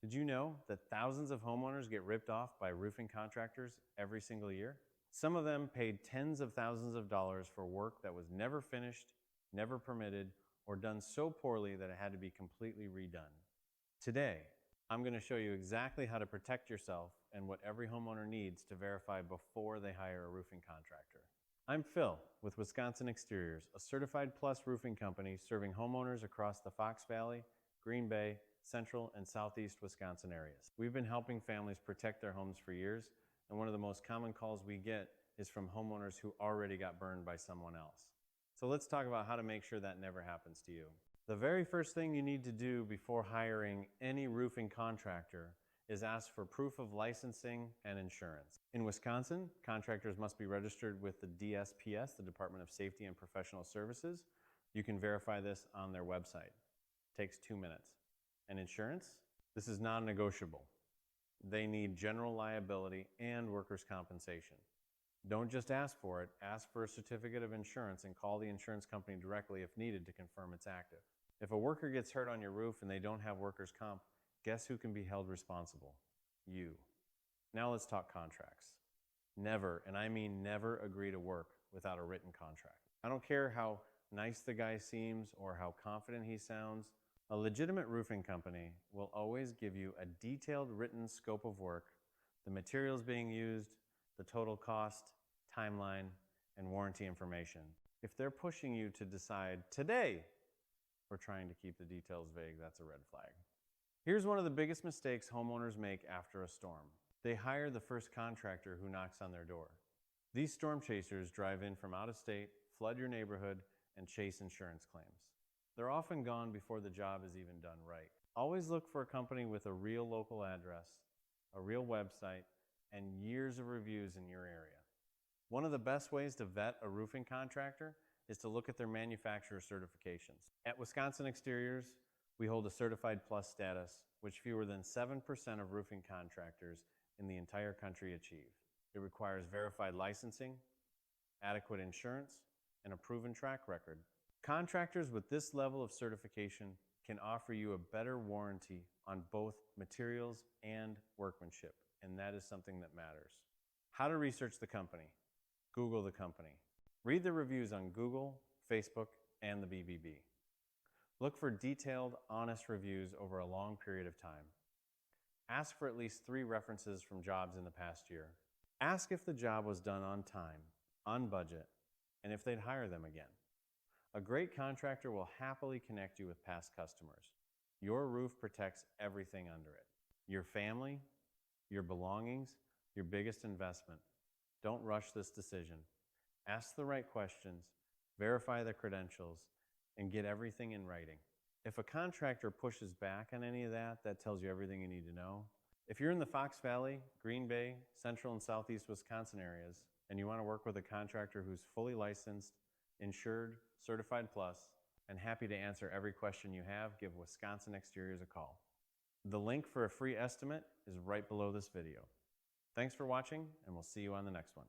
Did you know that thousands of homeowners get ripped off by roofing contractors every single year? Some of them paid tens of thousands of dollars for work that was never finished, never permitted, or done so poorly that it had to be completely redone. Today, I'm going to show you exactly how to protect yourself and what every homeowner needs to verify before they hire a roofing contractor. I'm Phil with Wisconsin Exteriors, a certified plus roofing company serving homeowners across the Fox Valley, Green Bay, Central, and Southeast Wisconsin areas. We've been helping families protect their homes for years, and one of the most common calls we get is from homeowners who already got burned by someone else. So let's talk about how to make sure that never happens to you. The very first thing you need to do before hiring any roofing contractor is ask for proof of licensing and insurance. In Wisconsin, contractors must be registered with the DSPS, the Department of Safety and Professional Services. You can verify this on their website. It takes 2 minutes. And insurance? This is non-negotiable. They need general liability and workers' compensation. Don't just ask for it, ask for a certificate of insurance and call the insurance company directly if needed to confirm it's active. If a worker gets hurt on your roof and they don't have workers' comp, guess who can be held responsible? You. Now let's talk contracts. Never, and I mean never, agree to work without a written contract. I don't care how nice the guy seems or how confident he sounds. A legitimate roofing company will always give you a detailed written scope of work, the materials being used, the total cost, timeline, and warranty information. If they're pushing you to decide today, we're trying to keep the details vague, that's a red flag. Here's one of the biggest mistakes homeowners make after a storm. They hire the first contractor who knocks on their door. These storm chasers drive in from out of state, flood your neighborhood, and chase insurance claims. They're often gone before the job is even done right. Always look for a company with a real local address, a real website, and years of reviews in your area. One of the best ways to vet a roofing contractor is to look at their manufacturer certifications. At Wisconsin Exteriors, we hold a Certified Plus status, which fewer than 7% of roofing contractors in the entire country achieve. It requires verified licensing, adequate insurance, and a proven track record. Contractors with this level of certification can offer you a better warranty on both materials and workmanship, and that is something that matters. How to research the company. Google the company. Read the reviews on Google, Facebook, and the BBB. Look for detailed, honest reviews over a long period of time. Ask for at least 3 references from jobs in the past year. Ask if the job was done on time, on budget, and if they'd hire them again. A great contractor will happily connect you with past customers. Your roof protects everything under it. Your family, your belongings, your biggest investment. Don't rush this decision. Ask the right questions, verify the credentials, and get everything in writing. If a contractor pushes back on any of that, that tells you everything you need to know. If you're in the Fox Valley, Green Bay, Central and Southeast Wisconsin areas, and you want to work with a contractor who's fully licensed, insured, certified plus, and happy to answer every question you have, give Wisconsin Exteriors a call. The link for a free estimate is right below this video. Thanks for watching, and we'll see you on the next one.